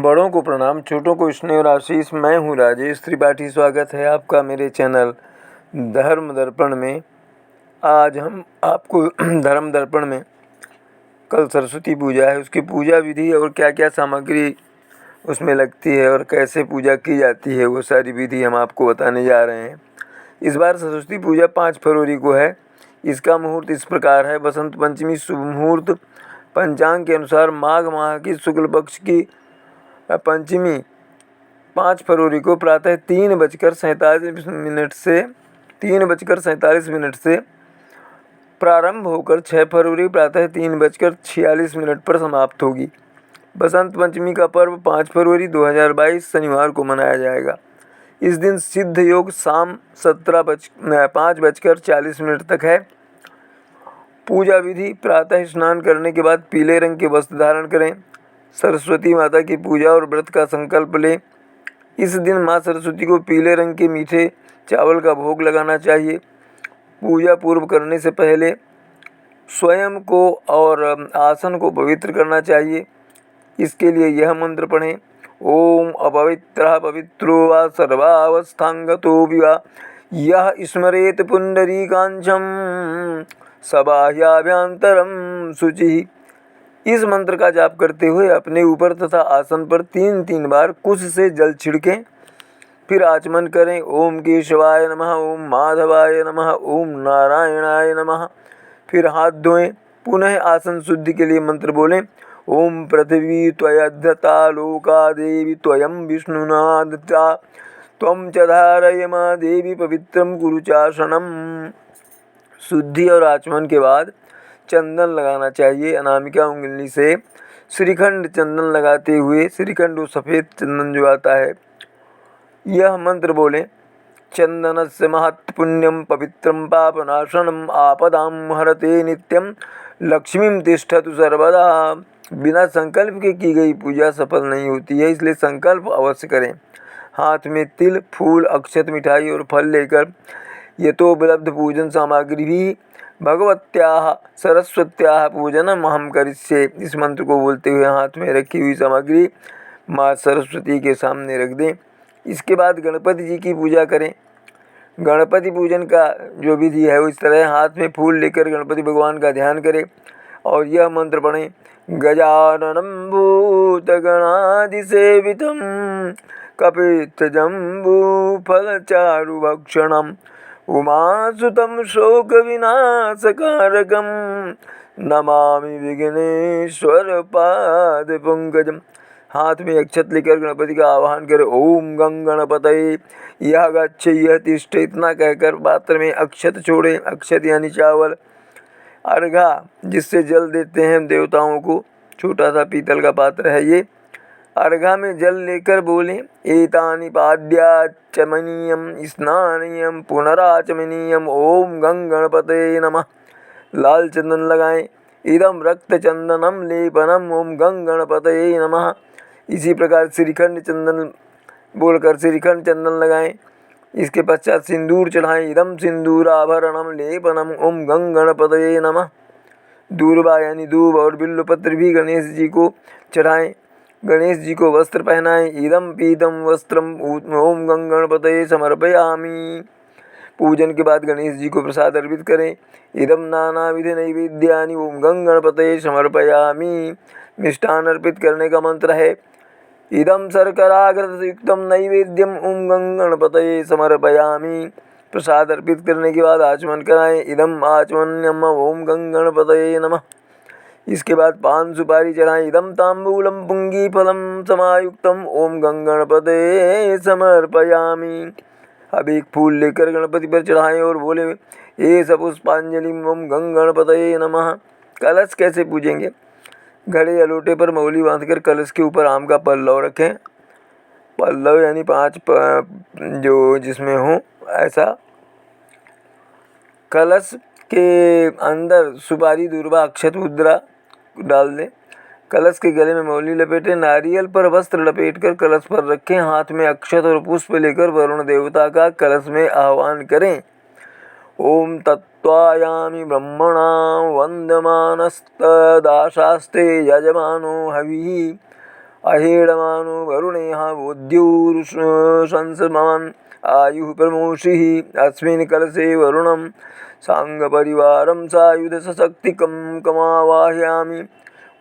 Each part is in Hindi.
बड़ों को प्रणाम, छोटों को स्नेह और आशीष। मैं हूँ राजेश त्रिपाठी। स्वागत है आपका मेरे चैनल धर्म दर्पण में। आज हम आपको धर्म दर्पण में कल सरस्वती पूजा है, उसकी पूजा विधि और क्या क्या सामग्री उसमें लगती है और कैसे पूजा की जाती है, वो सारी विधि हम आपको बताने जा रहे हैं। इस बार सरस्वती पूजा 5 फरवरी को है। इसका मुहूर्त इस प्रकार है। बसंत पंचमी शुभ मुहूर्त पंचांग के अनुसार माघ माह की शुक्ल पक्ष की पंचमी 5 फरवरी को प्रातः 3:47 से प्रारंभ होकर 6 फरवरी प्रातः 3:46 पर समाप्त होगी। बसंत पंचमी का पर्व 5 फरवरी 2022 शनिवार को मनाया जाएगा। इस दिन सिद्ध योग शाम 5:40 तक है। पूजा विधि: प्रातः स्नान करने के बाद पीले रंग के वस्त्र धारण करें। सरस्वती माता की पूजा और व्रत का संकल्प लें। इस दिन माँ सरस्वती को पीले रंग के मीठे चावल का भोग लगाना चाहिए। पूजा पूर्व करने से पहले स्वयं को और आसन को पवित्र करना चाहिए। इसके लिए यह मंत्र पढ़ें: ओम अपवित्रः पवित्रो वा सर्वावस्थांगतो विवा यः स्मरेत पुंडरीकांचम सबाह्याभ्यंतरम शुचिः। इस मंत्र का जाप करते हुए अपने ऊपर तथा आसन पर 3 बार कुश से जल छिड़कें, फिर आचमन करें। ओम केशवाय नमः, ओम माधवाय नमः, ओम नारायणाय नमः। फिर हाथ धोएं। पुनः आसन शुद्धि के लिए मंत्र बोलें: ओम पृथिवी त्वयद्धता लोका देवी त्वयं विष्णुनादता त्वं च धारय मां देवी पवित्रं कुरु चासनम। शुद्धि और आचमन के बाद चंदन लगाना चाहिए। अनामिका उंगली से श्रीखंड चंदन लगाते हुए, श्रीखंड वो सफ़ेद चंदन जो आता है, यह मंत्र बोलें: चंदनस्य महत् पुण्यम पवित्रम पापनाशनम आपदाम हरते नित्यम लक्ष्मीम तिष्ठतु सर्वदा। बिना संकल्प के की गई पूजा सफल नहीं होती है, इसलिए संकल्प अवश्य करें। हाथ में तिल, फूल, अक्षत, मिठाई और फल लेकर यथोपलब्ध पूजन सामग्री भी भगवत्याः सरस्वत्याः पूजनम अहम करिष्ये, इस मंत्र को बोलते हुए हाथ में रखी हुई सामग्री माँ सरस्वती के सामने रख दें। इसके बाद गणपति जी की पूजा करें। गणपति पूजन का जो विधि है वो इस तरह: हाथ में फूल लेकर गणपति भगवान का ध्यान करें और यह मंत्र पढ़ें: गजाननं भूतगणाधिसेवितं कपित्थजम्बूफलचारुभक्षणं उमासुतं शोकविनाशकारकं नमामि विघ्नेश्वर पादपंकजम्। हाथ में अक्षत लेकर गणपति का आवाहन करें। ओम गंग गणपतये यह गच्छ यह तिष्ठ, इतना कहकर पात्र में अक्षत छोड़ें। अक्षत यानी चावल। अर्घा, जिससे जल देते हैं देवताओं को, छोटा सा पीतल का पात्र है ये। अर्घा में जल लेकर बोलें: एतानि पाद्याचमनीयम स्नानीयम पुनराचमनीयम ओम गंग गणपतये नमः। लाल चंदन लगाएं। इदम रक्त चंदनम लेपनम ओम गंग गणपतये नमः। इसी प्रकार श्रीखंड चंदन बोलकर श्रीखंड चंदन लगाएं। इसके पश्चात सिंदूर चढ़ाएं। इदम सिंदूराभरणम लेपनम ओम गंग गणपतये नमः। दूर्वा यानी दूब और बिल्वपत्र भी गणेश जी को चढ़ाएं। गणेश जी को वस्त्र पहनाएं। इदम पीतम वस्त्रम ओम गंग गणपतये समर्पयामि। पूजन के बाद गणेश जी को प्रसाद अर्पित करें। इदम नानाविध नैवेद्यानि ओम गंग गणपतये समर्पयामि। मिष्टान अर्पित करने का मंत्र है: इदम शर्कराग्रतयुक्तम नैवेद्यम ओम गंग गणपतये समर्पयामि। प्रसाद अर्पित करने के बाद आचमन कराएं। इदम आचमन्यम ओम गंग गणपतये नमः। इसके बाद पान सुपारी चढ़ाएं। इदम तांबूलम पुंगी फलम समायुक्तम ओम गंग गणपतये समर्पयामि। अब एक फूल लेकर गणपति पर चढ़ाएं और बोले: ये सब पुष्पांजलि ओम गंग गणपतये नमः। कलश कैसे पूजेंगे? घड़े या लोटे पर मौली बांधकर कलश के ऊपर आम का पल्लव रखें। पल्लव यानी 5 जो जिसमें हो ऐसा। कलश के अंदर सुपारी, दूर्वा, अक्षत, मुद्रा डाल दें। कलश के गले में मौली लपेटें। नारियल पर वस्त्र लपेटकर कलश पर रखें। हाथ में अक्षत और पुष्प लेकर वरुण देवता का कलश में आह्वान करें। ओम तत्त्वायामि ब्रह्मणा वन्दमानस्तदाशास्ते यजमानो हविः अहेडमानो वरुणेह वोद्युरुशंसमान् आयुः प्रमोषिः अस्मिन् कलशे वरुणं साङ्गपरिवारं सायुध सशक्तिकं कमावाहयामि।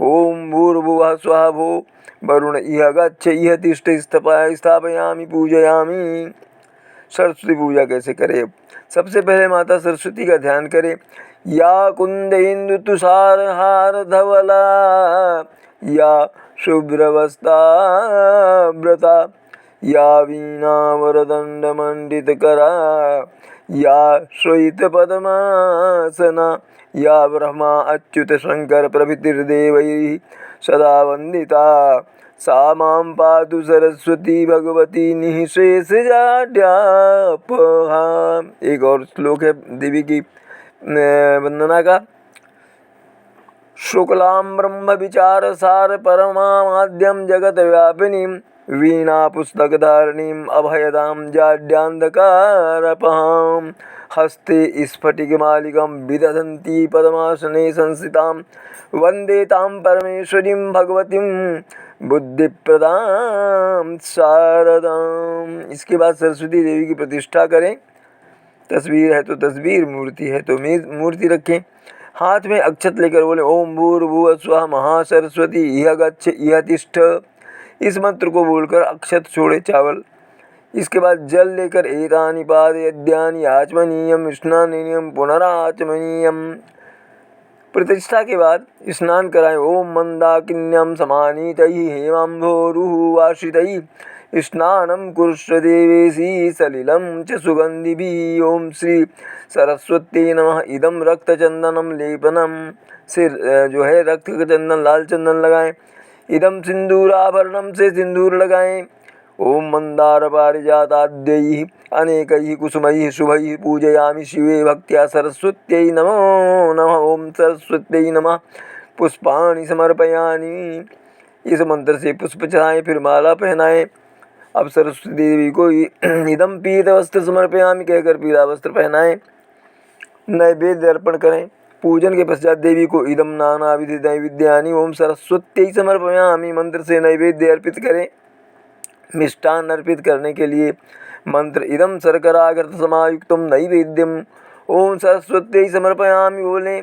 ओम भूर्भुवः स्वः भो वरुण इह गच्छ इह तिष्ठ स्थापयामि पूजयामि। सरस्वती पूजा कैसे करें? सबसे पहले माता सरस्वती का ध्यान करें। या कुंदेन्दु तुषार हार धवला या शुभ्रवस्ता व्रता या वीणा वरदंड मंडित करा या श्वेत पद्मासना या ब्रह्मा अच्युत शंकर प्रभृतिर्देवैः सदा वंदिता सा मां पातु सरस्वती भगवती निःशेषजाड्यापहा। एक और श्लोक है देवी की वंदना का। शुक्लां ब्रह्म विचार सार परमाद्यम जगत व्यापिनीं वीणा पुस्तकधारिणीं अभयदां जाड्यान्धकारपहां हस्ते स्फटिकमालिकं विदधन्ती पद्मासने संस्थितां वन्दे तां परमेश्वरीं भगवतीं बुद्धिप्रदां शारदां। इसके बाद सरस्वती देवी की प्रतिष्ठा करें। तस्वीर है तो तस्वीर, मूर्ति है तो मूर्ति रखें। हाथ में अक्षत लेकर बोले ओम भूर्भुवः स्वः महासरस्वती इह गच्छ इह तिष्ठ। इस मंत्र को बोलकर अक्षत छोड़े चावल। इसके बाद जल लेकर एतानि पादयद्यानि आचमनीयम स्नानीयम पुनराचमनीयम। प्रतिष्ठा के बाद स्नान कराएं। ओम मंदाकिन्यम समानीतैः हेमाम्भोरुः वासितैः स्नानं कुरुष्व देवेशी सलिलं च सुगन्धिभिः। ओम श्री सरस्वती नमः। इदं रक्तचंदनम लेपनम। से जो है रक्त का चंदन, लाल चंदन लगाएं। इदं सिंदूराभरणम, से सिंदूर लगाएं। ओम मंदार पारिजाताद्यैः अनेकैः कुसुमैः शुभैः पूजयामि शिवे भक्त्या सरस्वत्यै नमो नमः। ओम सरस्वत्यै नमः। पुष्पाणि समर्पयामि। इस मंत्र से पुष्प चढ़ाएं, फिर माला पहनाएं। अब सरस्वती देवी को इदम पीत वस्त्र समर्पयामि कहकर पीला वस्त्र पहनाएं। नैवेद्य अर्पण करें। पूजन के पश्चात देवी को इदम नाना विधि नैवेद्यानि ओम सरस्वत्यै समर्पयामि मंत्र से नैवेद्य अर्पित करें। मिष्टान अर्पित करने के लिए मंत्र इदम शर्कराघृत समायुक्तम नैवेद्यम ओम सरस्वत्यै समर्पयामि बोलें।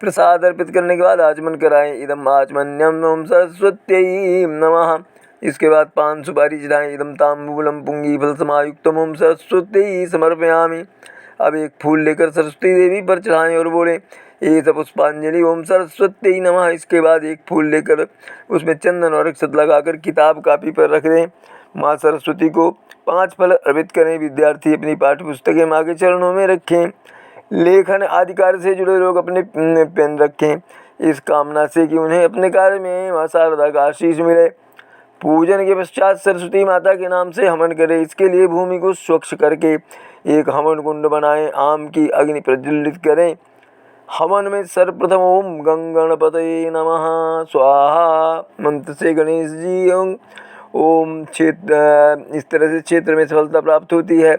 प्रसाद अर्पित करने के बाद आचमन कराएं। इदम आचमन्यम ओम सरस्वत्यै नमः। इसके बाद पान सुपारी चढ़ाएं। इदम तांबूलम पुंगीफल समायुक्तम ओम सरस्वत्यै समर्पयामि। अब एक फूल लेकर सरस्वती देवी पर चढ़ाएं और बोलें एत पुष्पांजलि ओम सरस्वत्यै नमः। इसके बाद एक फूल लेकर उसमें चंदन और अक्षत लगाकर किताब कापी पर रख दें। माँ सरस्वती को 5 फल अर्पित करें। विद्यार्थी अपनी पाठ्य पुस्तकें माँ के चरणों में रखें। लेखन आदि कार्य से जुड़े लोग अपने पेन रखें, इस कामना से कि उन्हें अपने कार्य में माँ शारदा का आशीष मिले। पूजन के पश्चात सरस्वती माता के नाम से हवन करें। इसके लिए भूमि को स्वच्छ करके एक हवन कुंड बनाएं। आम की अग्नि प्रज्वलित करें। हवन में सर्वप्रथम ओम गंगणपतये नमः स्वाहा मंत्र से गणेश जी ओम क्षेत्र इस तरह से क्षेत्र में सफलता प्राप्त होती है।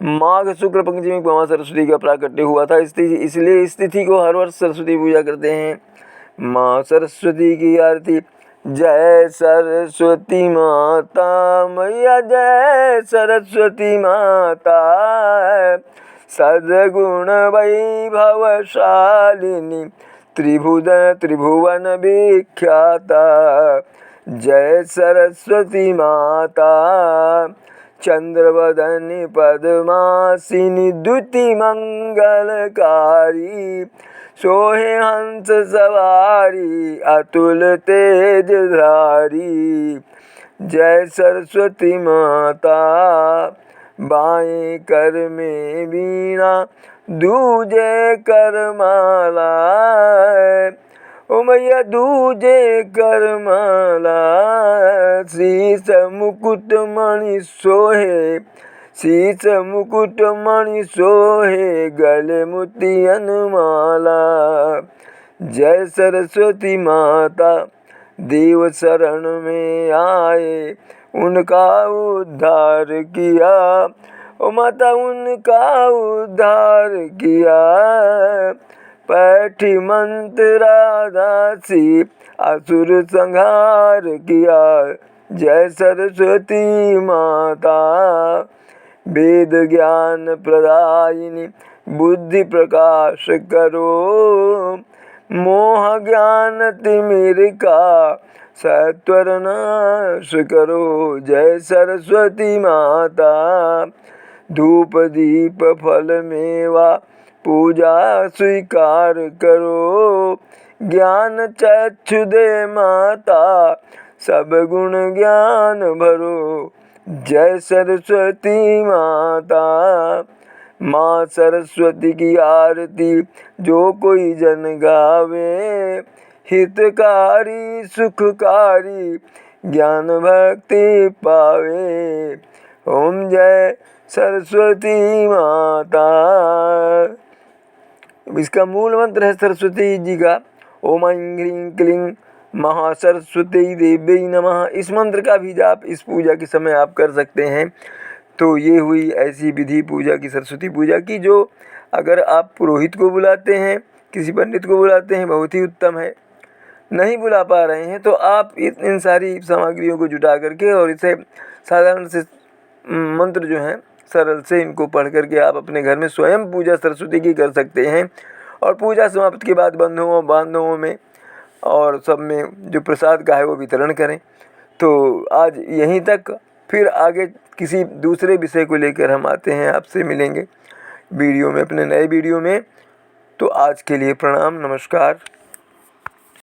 माघ शुक्ल पंचमी को माँ सरस्वती का प्राकट्य हुआ था, इसलिए इस तिथि को हर वर्ष सरस्वती पूजा करते हैं। माँ सरस्वती की आरती। जय सरस्वती माता मैया, जय सरस्वती माता, सद्गुण वैभवशालिनी त्रिभुवन विख्याता। जय सरस्वती माता, चंद्रवदनी पद्मासिनी द्युति मंगलकारी। सोहे हंस सवारी अतुल तेजधारी। जय सरस्वती माता, बाएं कर में वीणा दूजे कर माला। ओ मैया दूजे कर माला, शीस मुकुट मणि सोहे, शीस मुकुट मणि सोहे, गले मोतियन माला। जय सरस्वती माता, देव शरण में आए उनका उद्धार किया। ओ माता उनका उद्धार किया। पैठी मंत्र राधासी असुर संहार किया। जय सरस्वती माता वेद ज्ञान प्रदायिनी बुद्धि प्रकाश करो। मोह ज्ञान तिमिर का सत्वर नाश करो। जय सरस्वती माता धूप दीप फल मेवा पूजा स्वीकार करो। ज्ञान चक्षु दे माता सब गुण ज्ञान भरो। जय सरस्वती माता माँ सरस्वती की आरती जो कोई जन गावे। हितकारी सुखकारी ज्ञान भक्ति पावे। ओम जय सरस्वती माता। इसका मूल मंत्र है सरस्वती जी का ओम ऐं ह्रीं क्लीं महासरस्वती देवी नमः। इस मंत्र का भी जाप इस पूजा के समय आप कर सकते हैं। तो ये हुई ऐसी विधि पूजा की, सरस्वती पूजा की, जो अगर आप पुरोहित को बुलाते हैं, किसी पंडित को बुलाते हैं, बहुत ही उत्तम है। नहीं बुला पा रहे हैं तो आप इन सारी सामग्रियों को जुटा करके और इसे साधारण से मंत्र जो हैं सरल से इनको पढ़ करके आप अपने घर में स्वयं पूजा सरस्वती की कर सकते हैं। और पूजा समाप्ति के बाद बंधुओं बांधवों में और सब में जो प्रसाद का है वो वितरण करें। तो आज यहीं तक, फिर आगे किसी दूसरे विषय को लेकर हम आते हैं, आपसे मिलेंगे वीडियो में, अपने नए वीडियो में। तो आज के लिए प्रणाम, नमस्कार।